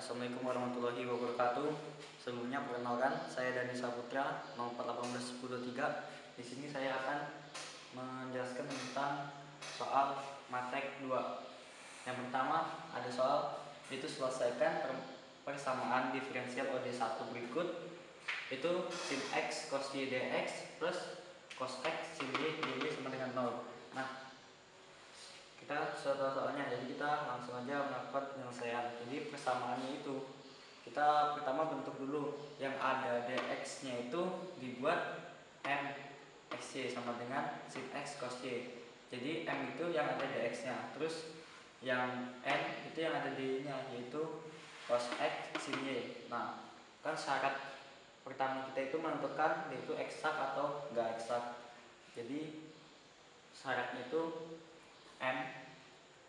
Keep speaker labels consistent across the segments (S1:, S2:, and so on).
S1: Assalamualaikum warahmatullahi wabarakatuh. Sebelumnya perkenalkan, saya Dani Saputra, nomor 4181023. Di sini saya akan menjelaskan tentang soal matek 2. Yang pertama ada soal itu selesaikan persamaan diferensial OD1 berikut. Itu sin x cos y dx plus cos x sin y dy sama dengan 0. Nah, kita soalnya, jadi kita langsung aja melakukan penyelesaian. Jadi persamaannya itu kita pertama bentuk dulu, yang ada dx nya itu dibuat m xy sama dengan sin x cos y. Jadi m itu yang ada dx nya, terus yang n itu yang ada dy nya, yaitu cos x sin y. Nah, kan syarat pertama kita itu menentukan yaitu eksak atau enggak eksak. Jadi syaratnya itu m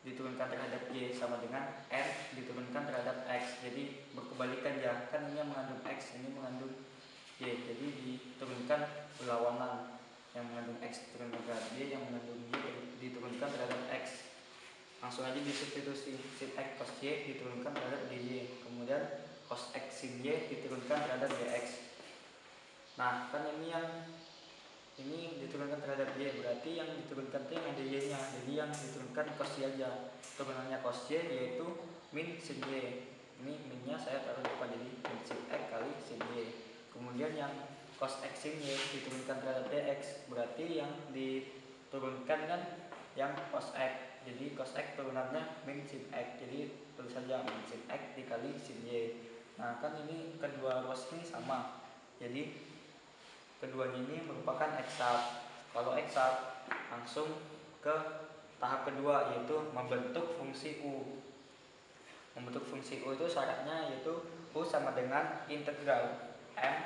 S1: diturunkan terhadap y sama dengan n diturunkan terhadap x. Jadi berkebalikan ya, kan ini yang mengandung x, ini mengandung y. Jadi diturunkan berlawanan, yang mengandung x diturunkan terhadap y, yang mengandung y diturunkan terhadap x. Langsung aja disubstitusi, sin x cos y diturunkan terhadap dy, kemudian cos x sin y diturunkan terhadap dx. Nah, kan ini diturunkan terhadap y, berarti yang diturunkan itu yang ada y nya. Jadi yang diturunkan cos y aja, turunannya cos y yaitu min sin y. Ini minnya saya taruh lupa, jadi min sin x kali sin y. Kemudian yang cos x sin y diturunkan terhadap dx, berarti yang diturunkan kan yang cos x. Jadi cos x turunannya min sin x, jadi tulis saja min sin x dikali sin y. Nah, kan ini kedua ruas ini sama, jadi keduanya ini merupakan eksak. Kalau eksak, langsung ke tahap kedua, yaitu membentuk fungsi u. Membentuk fungsi u itu syaratnya yaitu u sama dengan integral m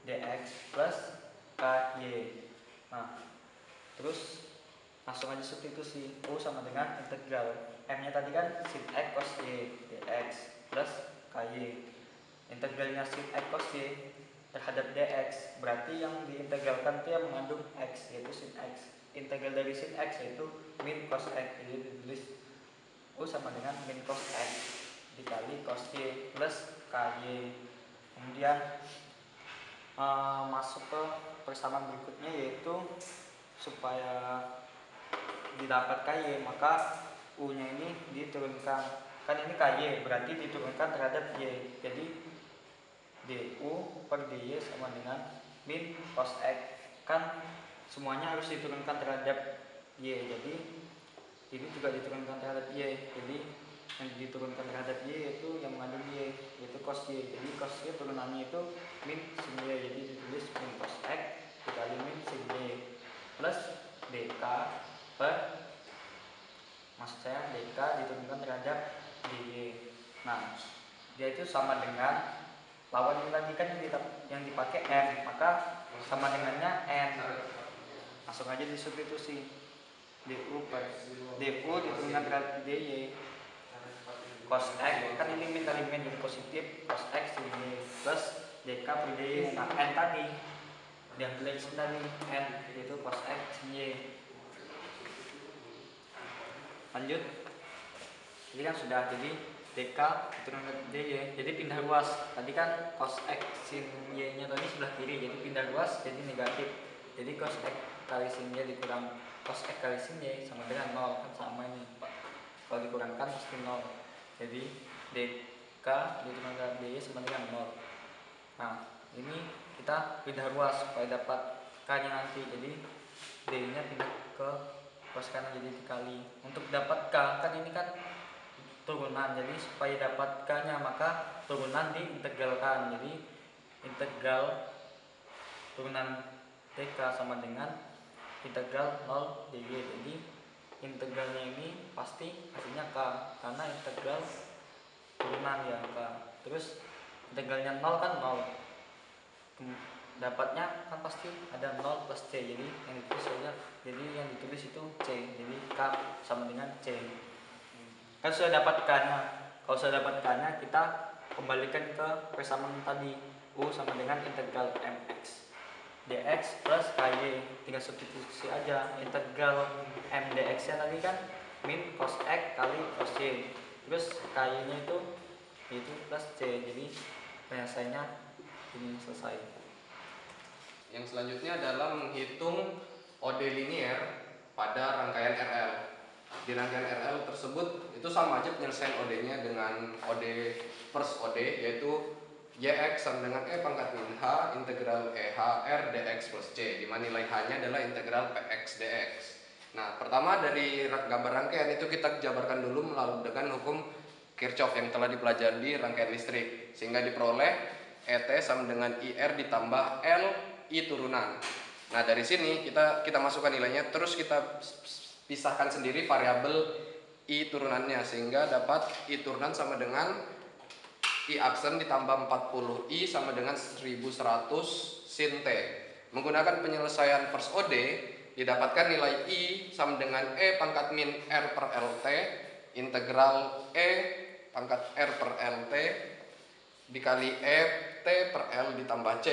S1: dx plus ky. Nah, terus langsung aja substitusi, u sama dengan integral m nya tadi kan sin x cos y dx plus ky. Integralnya sin x cos y terhadap dx, berarti yang diintegralkan itu yang mengandung x, yaitu sin x. Integral dari sin x yaitu min cos x, jadi ditulis u sama dengan min cos x dikali cos y plus ky. Kemudian masuk ke persamaan berikutnya, yaitu supaya didapat ky, maka u nya ini diturunkan. Kan ini ky berarti diturunkan terhadap y, jadi du per dy sama dengan min cos x. Kan semuanya harus diturunkan terhadap y, jadi ini juga diturunkan terhadap y. Jadi yang diturunkan terhadap y yaitu yang mengandung y, yaitu cos y. Jadi cos y turunannya itu min sin y, jadi ditulis min cos x dikali min sin y plus dk per, maksud saya dk diturunkan terhadap dy. Nah, dia itu sama dengan lawan ini tadi kan yang dipakai n, maka sama dengannya n. Langsung aja disubstitusi, du per du diturunkan terhadap dy cos x, kan ini min kali min jadi positif, cos x ini plus dk per dy. Nah, n tadi diambil dari sini tadi, n yaitu cos x sin y. Lanjut, ini kan sudah, jadi dk diturunkan dy, jadi pindah ruas. Tadi kan cos x sin y nya tadi sebelah kiri, jadi pindah ruas jadi negatif. Jadi cos x kali sin y dikurang cos x kali sin y sama dengan 0, kan sama ini Pak. Kalau dikurangkan pasti 0. Jadi dk diturunkan dy sama dengan 0. Nah, ini kita pindah ruas supaya dapat k nya nanti. Jadi dy nya pindah ke ruas kanan jadi dikali. Untuk dapat k, kan ini kan turunan, jadi supaya dapat k nya maka turunan diintegralkan. Jadi integral turunan dk sama dengan integral 0 dy. Jadi integralnya ini pasti hasilnya k, karena integral turunan ya k. Terus integralnya 0 kan 0, dapatnya kan pasti ada 0 plus c, jadi yang ditulis itu c, jadi k sama dengan c. Kan sudah dapat k-nya. Kalau sudah dapat k-nya, kita kembalikan ke persamaan tadi, u sama dengan integral mx dx plus ky. Tinggal substitusi aja, integral m dx nya tadi kan min cos x kali cos y, terus ky nya itu yaitu plus C. Jadi penyelesaiannya ini selesai.
S2: Yang selanjutnya adalah menghitung OD linier pada rangkaian RL. Di rangkaian RL tersebut itu sama aja penyelesaian OD-nya dengan OD first OD, yaitu YX sama dengan E pangkat min H integral EH R dx plus C, di mana nilai H-nya adalah integral PX dx. Nah, pertama dari gambar rangkaian itu kita jabarkan dulu melalui dengan hukum Kirchhoff yang telah dipelajari di rangkaian listrik, sehingga diperoleh ET sama dengan IR ditambah L I turunan. Nah, dari sini kita masukkan nilainya, terus kita pisahkan sendiri variabel I turunannya, sehingga dapat I turunan sama dengan I aksen ditambah 40I sama dengan 1100 sin T. Menggunakan penyelesaian first OD didapatkan nilai I sama dengan E pangkat min R per LT integral E pangkat R per LT dikali E T per L ditambah C.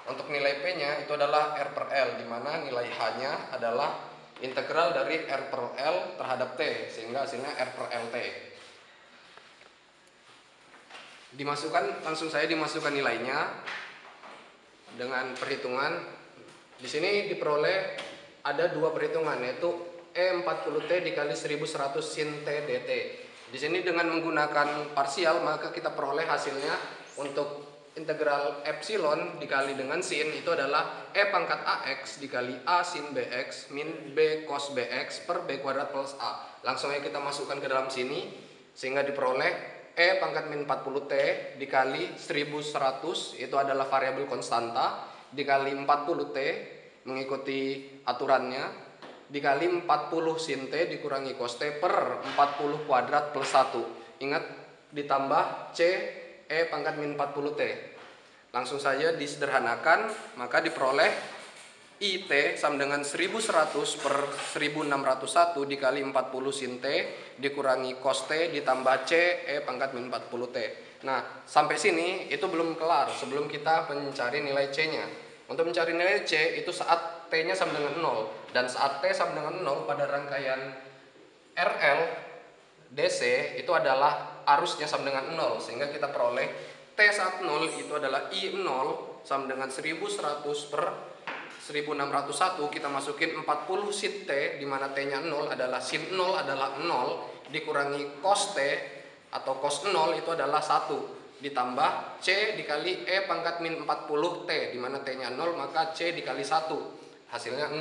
S2: Untuk nilai P nya itu adalah R per L, di mana nilai H nya adalah integral dari R per L terhadap T, sehingga hasilnya R per LT. Langsung saya dimasukkan nilainya dengan perhitungan. Di sini diperoleh ada dua perhitungan, yaitu E40T dikali 1100 sin T dt. Di sini dengan menggunakan parsial maka kita peroleh hasilnya untuk integral epsilon dikali dengan sin itu adalah E pangkat AX dikali A sin BX min B cos BX per B kuadrat plus A. Langsung aja kita masukkan ke dalam sini sehingga diperoleh E pangkat min 40T dikali 1100 itu adalah variabel konstanta dikali 40T mengikuti aturannya dikali 40 sin T dikurangi cos T per 40 kuadrat plus 1. Ingat ditambah C E pangkat min 40T. Langsung saja disederhanakan maka diperoleh IT sama dengan 1100 per 1601 dikali 40 sin T dikurangi cos T ditambah C E pangkat min 40T. Nah, sampai sini itu belum kelar sebelum kita mencari nilai C-nya. Untuk mencari nilai C itu saat T-nya sama dengan 0, dan saat T sama dengan 0 pada rangkaian RL DC itu adalah arusnya sama dengan 0, sehingga kita peroleh T saat 0 itu adalah I0 sama dengan 1100 per 1601 kita masukin 40 sin T di mana T-nya 0 adalah sin 0 adalah 0 dikurangi cos T atau cos 0 itu adalah 1 ditambah C dikali E pangkat min 40 T di mana T-nya 0 maka C dikali 1 hasilnya 0,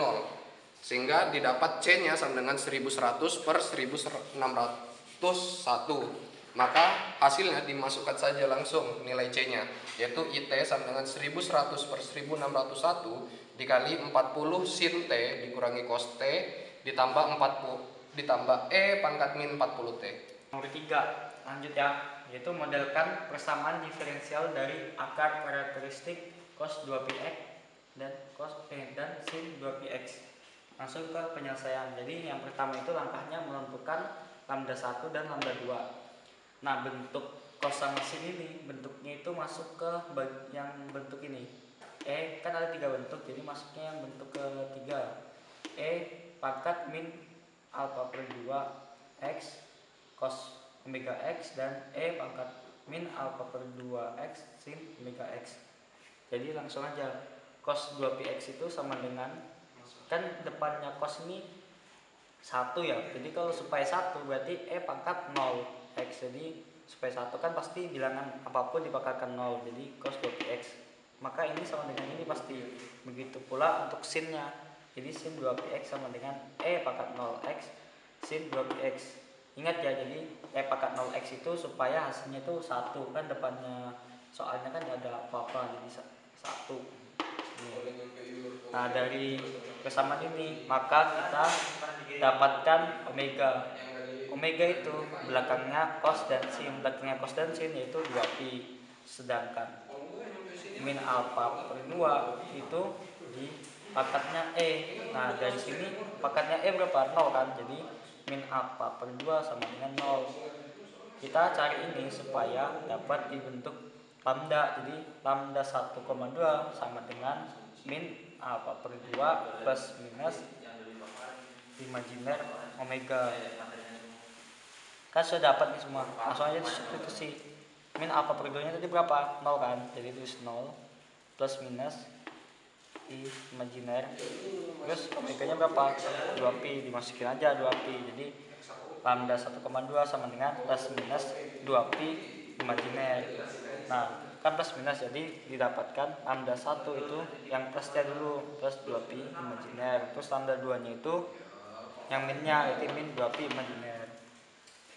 S2: sehingga didapat C-nya sama dengan 1100 per 1601. Maka hasilnya dimasukkan saja langsung nilai C-nya, yaitu IT sama dengan 1100 per 1601 dikali 40 sin T dikurangi cos T ditambah E pangkat min 40T.
S1: Nomor 3, lanjut ya, yaitu modelkan persamaan diferensial dari akar karakteristik cos 2πx dan sin 2πx. Langsung ke penyelesaian. Jadi yang pertama itu langkahnya menentukan lambda 1 dan lambda 2. Nah, bentuk cos sama sin ini bentuknya itu masuk ke yang bentuk ini. Kan ada 3 bentuk, jadi masuknya yang bentuk ketiga. Pangkat min alpha per 2 x cos omega x dan pangkat min alpha per 2 x sin omega x. Jadi langsung aja cos 2πx itu sama dengan, kan depannya cos ini 1 ya. Jadi kalau supaya 1 berarti pangkat 0 x. Jadi supaya 1 kan pasti bilangan apapun dipangkatkan 0. Jadi cos 2πx. Maka ini sama dengan ini pasti. Begitu pula untuk sinnya. Jadi sin 2πx sama dengan pangkat 0x sin 2πx. Ingat ya, jadi pangkat 0x itu supaya hasilnya itu 1. Kan depannya soalnya kan tidak ada apa-apa, jadi 1. Nah, dari persamaan ini maka kita dapatkan omega. Omega itu belakangnya cos dan sin. Belakangnya cos dan sin yaitu 2pi. Sedangkan min alpha per 2 itu di pangkatnya Nah, dari sini pangkatnya berapa? 0 kan. Jadi min alpha per 2 sama dengan 0. Kita cari ini supaya dapat dibentuk lambda. Jadi lambda 1,2 sama dengan min alpha per 2 plus minus imajiner omega. Kan sudah dapat nih semua. Langsung aja disubstitusi. min apa periodenya tadi berapa? 0 kan, jadi tulis 0 plus minus I imajiner, terus omega nya berapa? 2pi, dimasukin aja 2pi, jadi lambda 1,2 sama dengan plus minus 2pi imajiner. Nah kan plus minus, jadi didapatkan lambda 1 itu yang plusnya dulu, plus 2pi imajiner, terus lambda 2 nya itu yang minnya, itu min 2pi imajiner.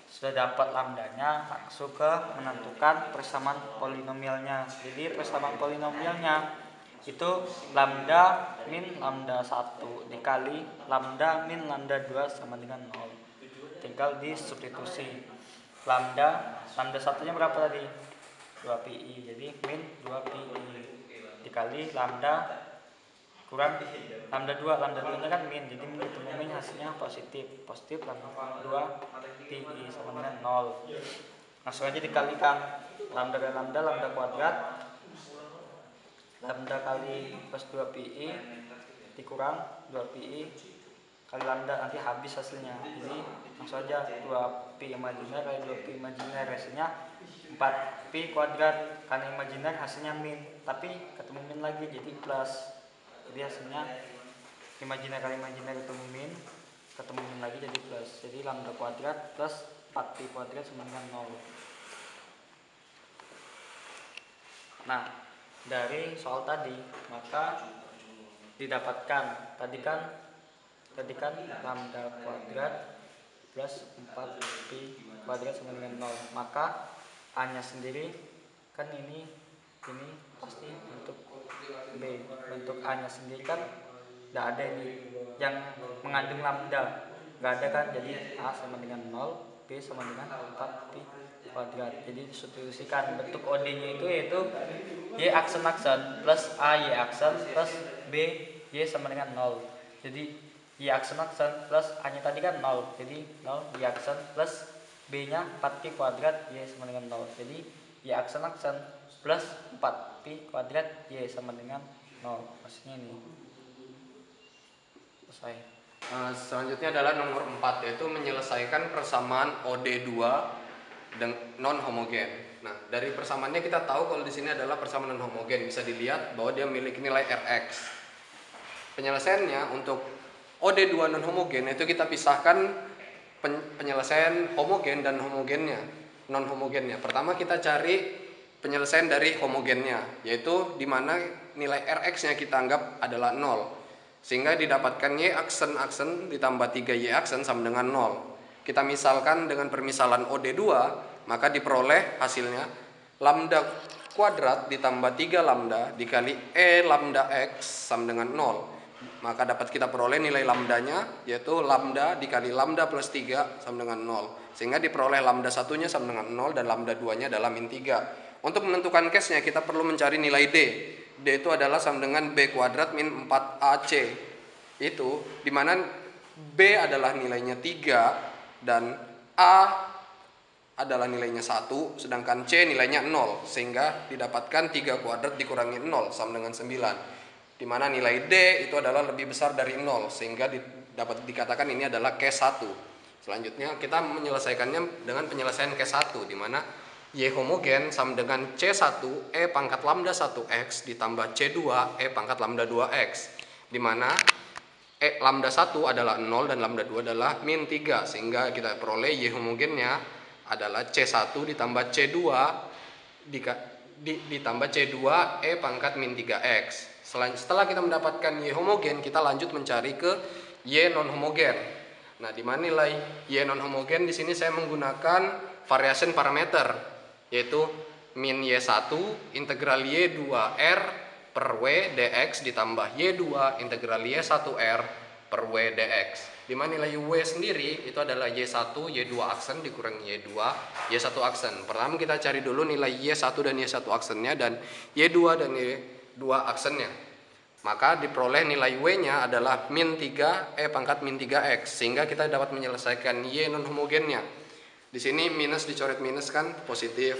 S1: Sudah dapat lambdanya, langsung ke menentukan persamaan polinomialnya. Jadi persamaan polinomialnya itu lambda min lambda 1 dikali lambda min lambda 2 sama dengan 0. Tinggal disubstitusi. Lambda 1 nya berapa tadi? 2pi, jadi min 2pi dikali lambda kurang lambda 2 nya kan min, jadi min ketemu min hasilnya positif lambda 2pi sama dengan 0. Langsung aja dikalikan lambda dan lambda kuadrat, lambda kali plus 2pi dikurang 2pi kali lambda, nanti habis hasilnya. Jadi langsung aja 2pi imajiner kali 2pi imajiner hasilnya 4pi kuadrat, karena imajiner hasilnya min, tapi ketemu min lagi jadi plus. Jadi hasilnya imajiner kali imajiner ketemu min lagi jadi plus. Jadi lambda kuadrat plus 4pi kuadrat sama dengan 0. Nah, dari soal tadi maka didapatkan tadi kan lambda kuadrat plus 4pi kuadrat sama dengan 0. Maka A-nya sendiri kan ini pasti bentuk B. Bentuk A-nya sendiri kan tidak ada ini yang mengandung lambda, nggak ada kan, jadi A sama dengan 0, B sama dengan 4pi kuadrat. Jadi disubstitusikan bentuk OD-nya itu yaitu Y aksen plus A Y aksen plus B Y sama dengan 0. Jadi Y aksen plus A-nya tadi kan 0, jadi 0 Y aksen plus B-nya 4pi kuadrat Y sama dengan 0. Jadi Y aksen plus 4pi kuadrat Y sama dengan 0. Maksudnya ini. Selesai.
S2: Selanjutnya adalah nomor 4, yaitu menyelesaikan persamaan OD2 non homogen. Nah, dari persamaannya kita tahu kalau di sini adalah persamaan non homogen, bisa dilihat bahwa dia memiliki nilai Rx. Penyelesaiannya untuk OD2 non homogen itu kita pisahkan penyelesaian homogen dan homogennya, non homogennya. Pertama kita cari penyelesaian dari homogennya, yaitu di mana nilai Rx-nya kita anggap adalah 0. Sehingga didapatkan Y aksen ditambah 3Y aksen sama dengan 0. Kita misalkan dengan permisalan OD2, maka diperoleh hasilnya lambda kuadrat ditambah 3 lambda dikali E lambda X sama dengan 0. Maka dapat kita peroleh nilai lambdanya, yaitu lambda dikali lambda plus 3 sama dengan 0. Sehingga diperoleh lambda satunya sama dengan 0 dan lambda 2-nya adalah min 3. Untuk menentukan case-nya kita perlu mencari nilai D. D itu adalah sama dengan B kuadrat min 4AC. Itu dimana B adalah nilainya 3 dan A adalah nilainya 1, sedangkan C nilainya 0. Sehingga didapatkan 3 kuadrat dikurangi 0 sama dengan 9. Dimana nilai D itu adalah lebih besar dari 0. Sehingga dapat dikatakan ini adalah case 1. Selanjutnya kita menyelesaikannya dengan penyelesaian case 1, dimana Y homogen sama dengan C1 E pangkat lambda 1X ditambah C2 E pangkat lambda 2X, dimana E lambda 1 adalah 0 dan lambda 2 adalah min 3, sehingga kita peroleh Y homogennya adalah C1 ditambah C2 ditambah C2 E pangkat min 3X. Setelah kita mendapatkan Y homogen, kita lanjut mencari ke Y non homogen. Nah, di mana nilai Y non homogen di sini saya menggunakan variation parameter, yaitu min Y1 integral Y2R per W dx ditambah Y2 integral Y1R per W dx. Di mana nilai W sendiri itu adalah Y1 Y2 aksen dikurangi Y2 Y1 aksen. Pertama kita cari dulu nilai Y1 dan Y1 aksennya dan Y2 dan Y2 aksennya. Maka diperoleh nilai W-nya adalah min 3 E pangkat min 3X, sehingga kita dapat menyelesaikan Y non homogennya. Di sini minus dicoret minus kan positif.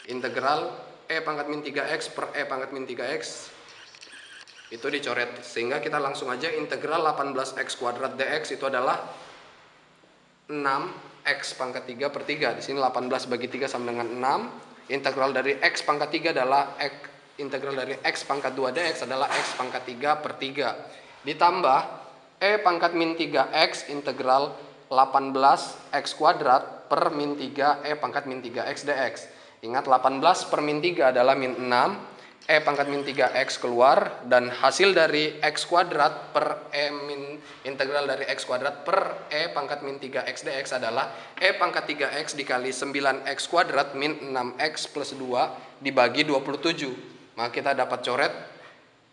S2: Integral E pangkat min 3X per E pangkat min 3X itu dicoret, sehingga kita langsung aja integral 18X kuadrat dx itu adalah 6X pangkat 3 per 3. Di sini 18 bagi 3 sama dengan 6. Integral dari X pangkat 3 adalah integral dari X pangkat 2 dx adalah X pangkat 3 per 3. Ditambah E pangkat min 3X integral 18 X kuadrat per min 3 E pangkat min 3X dx. Ingat 18 per min 3 adalah min 6. E pangkat min 3X keluar, dan hasil dari X kuadrat per E min integral dari X kuadrat per E pangkat min 3X dx adalah E pangkat 3X dikali 9X kuadrat min 6X plus 2 dibagi 27. Maka kita dapat coret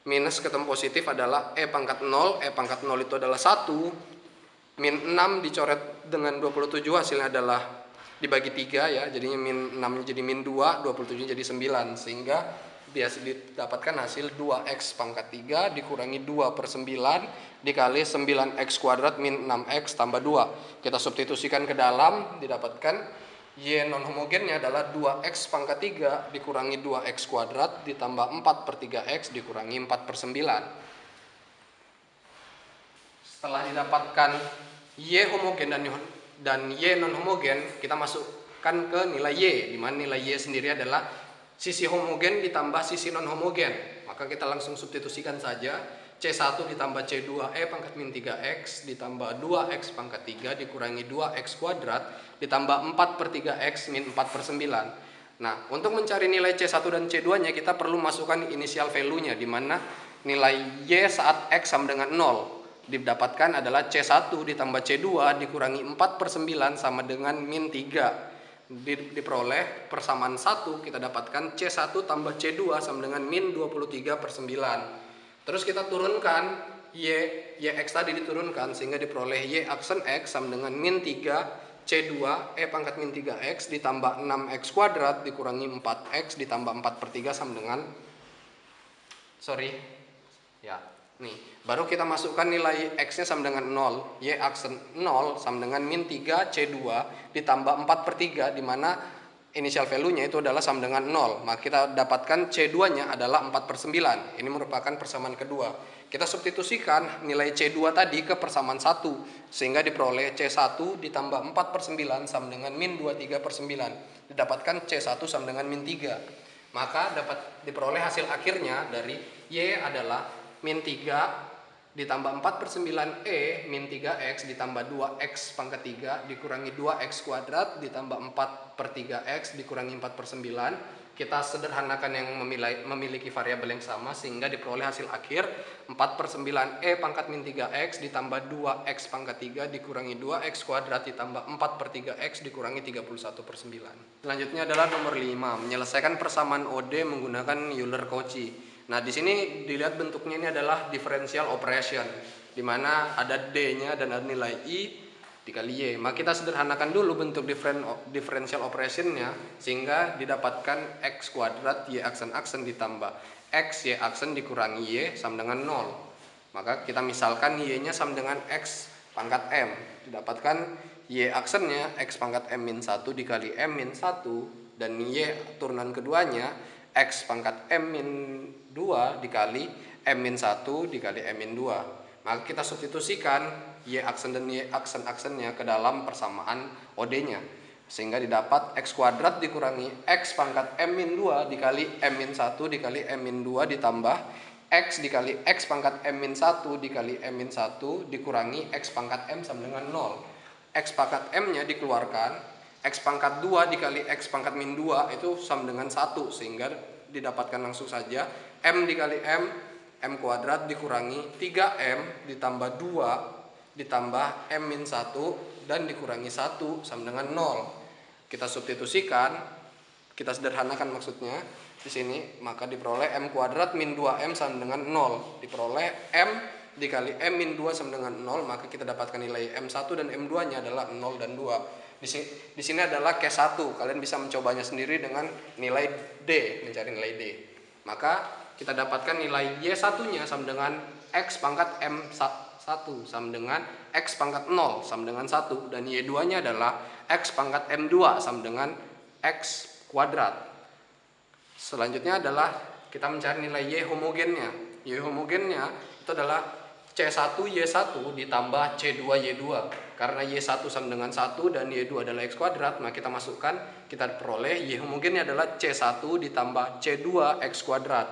S2: minus ketemu positif adalah E pangkat 0. E pangkat 0 itu adalah 1. Min 6 dicoret dengan 27 hasilnya adalah dibagi 3 ya. Jadinya min 6 jadi min 2, 27 jadi 9. Sehingga biasa didapatkan hasil 2x pangkat 3 dikurangi 2 per 9 dikali 9x kuadrat min 6x tambah 2. Kita substitusikan ke dalam, didapatkan Y non homogennya adalah 2x pangkat 3 dikurangi 2x kuadrat ditambah 4 per 3x dikurangi 4 per 9. Setelah didapatkan Y homogen dan Y non homogen, kita masukkan ke nilai Y, di mana nilai Y sendiri adalah sisi homogen ditambah sisi non homogen. Maka kita langsung substitusikan saja. C1 ditambah C2 E pangkat min 3X ditambah 2X pangkat 3 dikurangi 2X kuadrat ditambah 4 per 3X min 4 per 9. Nah, untuk mencari nilai C1 dan C2 nya kita perlu masukkan initial value nya, di mana nilai Y saat X sama dengan 0 didapatkan adalah C1 ditambah C2 dikurangi 4 per 9 sama dengan min 3. Diperoleh persamaan 1, kita dapatkan C1 tambah C2 sama dengan min 23 per 9. Terus kita turunkan YX tadi diturunkan sehingga diperoleh Y aksen X sama dengan min 3 C2 E pangkat min 3X ditambah 6X kuadrat dikurangi 4X ditambah 4 per 3 sama dengan nih, baru kita masukkan nilai X nya sama dengan 0. Y aksen 0 sama dengan min 3 C2 ditambah 4 per 3, di mana initial value nya itu adalah sama dengan 0. Maka kita dapatkan C2 nya adalah 4 per 9. Ini merupakan persamaan kedua. Kita substitusikan nilai C2 tadi ke persamaan 1, sehingga diperoleh C1 ditambah 4 per 9 sama dengan min 23 per 9. Didapatkan C1 sama dengan min 3. Maka dapat diperoleh hasil akhirnya dari Y adalah min 3 ditambah 4 per 9 E min 3X ditambah 2X pangkat 3 dikurangi 2X kuadrat ditambah 4 per 3X dikurangi 4 per 9. Kita sederhanakan yang memiliki variabel yang sama sehingga diperoleh hasil akhir 4 per 9 E pangkat min 3X ditambah 2X pangkat 3 dikurangi 2X kuadrat ditambah 4 per 3X dikurangi 31 per 9. Selanjutnya adalah nomor 5, menyelesaikan persamaan OD menggunakan Euler-Cauchy. Nah, di sini dilihat bentuknya ini adalah differential operation, di mana ada D-nya dan ada nilai I dikali Y. Maka kita sederhanakan dulu bentuk differential operation-nya sehingga didapatkan X kuadrat Y aksen ditambah X Y aksen dikurangi Y sama dengan 0. Maka kita misalkan Y-nya sama dengan X pangkat M. Didapatkan Y aksennya X pangkat M min 1 dikali M min 1 dan Y turunan keduanya X pangkat M min 2 dikali M min 1 dikali M min 2. Maka kita substitusikan Y aksen dan Y aksen-aksennya ke dalam persamaan OD-nya. Sehingga didapat X kuadrat dikurangi X pangkat M min 2 dikali M min 1 dikali M min 2 ditambah X dikali X pangkat M min 1 dikali M min 1 dikurangi X pangkat M sama dengan 0. X pangkat M-nya dikeluarkan. X pangkat 2 dikali X pangkat min 2 itu sama dengan 1, sehingga didapatkan langsung saja M dikali M kuadrat dikurangi 3M ditambah 2 ditambah M min 1 dan dikurangi 1 sama dengan 0. Kita substitusikan, kita sederhanakan maksudnya di sini, maka diperoleh M kuadrat min 2M sama dengan 0. Diperoleh M dikali M min 2 sama dengan 0, maka kita dapatkan nilai M1 dan M2 nya adalah 0 dan 2. Di sini adalah case 1. Kalian bisa mencobanya sendiri dengan nilai D, mencari nilai D. Maka kita dapatkan nilai Y1-nya sama dengan X pangkat M1 sama dengan X pangkat 0 sama dengan 1, dan Y2-nya adalah X pangkat M2 sama dengan X kuadrat. Selanjutnya adalah kita mencari nilai Y homogennya. Y homogennya itu adalah C1 Y1 ditambah C2 Y2. Karena Y1 sama dengan 1 dan Y2 adalah X kuadrat, maka kita masukkan, kita peroleh Y homogennya adalah C1 ditambah C2 X kuadrat.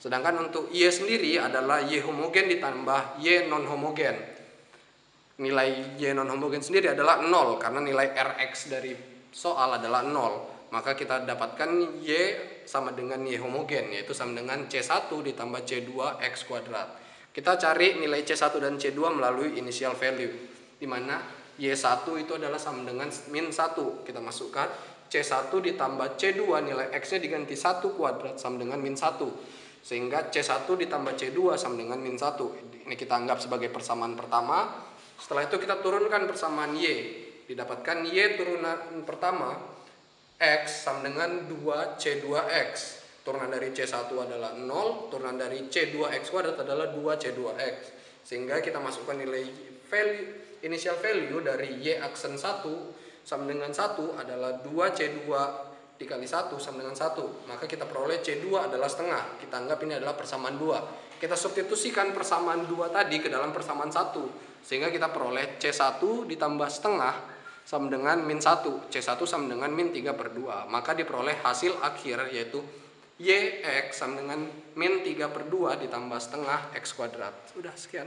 S2: Sedangkan untuk Y sendiri adalah Y homogen ditambah Y non homogen. Nilai Y non homogen sendiri adalah 0 karena nilai Rx dari soal adalah 0. Maka kita dapatkan Y sama dengan Y homogen, yaitu sama dengan C1 ditambah C2 X kuadrat. Kita cari nilai C1 dan C2 melalui initial value, di mana Y1 itu adalah sama dengan min 1. Kita masukkan C1 ditambah C2, nilai X-nya diganti 1 kuadrat sama dengan min 1. Sehingga C1 ditambah C2 sama dengan min 1. Ini kita anggap sebagai persamaan pertama. Setelah itu kita turunkan persamaan Y. Didapatkan Y turunan pertama, X sama dengan 2C2X. Turunan dari C1 adalah 0, turunan dari C2X kuadrat adalah 2C2X. Sehingga kita masukkan nilai value, initial value dari Y aksen 1 sama dengan 1 adalah 2C2 dikali 1 sama dengan 1. Maka kita peroleh C2 adalah setengah. Kita anggap ini adalah persamaan 2. Kita substitusikan persamaan 2 tadi ke dalam persamaan 1. Sehingga kita peroleh C1 ditambah setengah sama dengan min 1. C1 sama dengan min 3/2. Maka diperoleh hasil akhir yaitu YX sama dengan min 3/2 ditambah setengah X kuadrat. Sudah, sekian.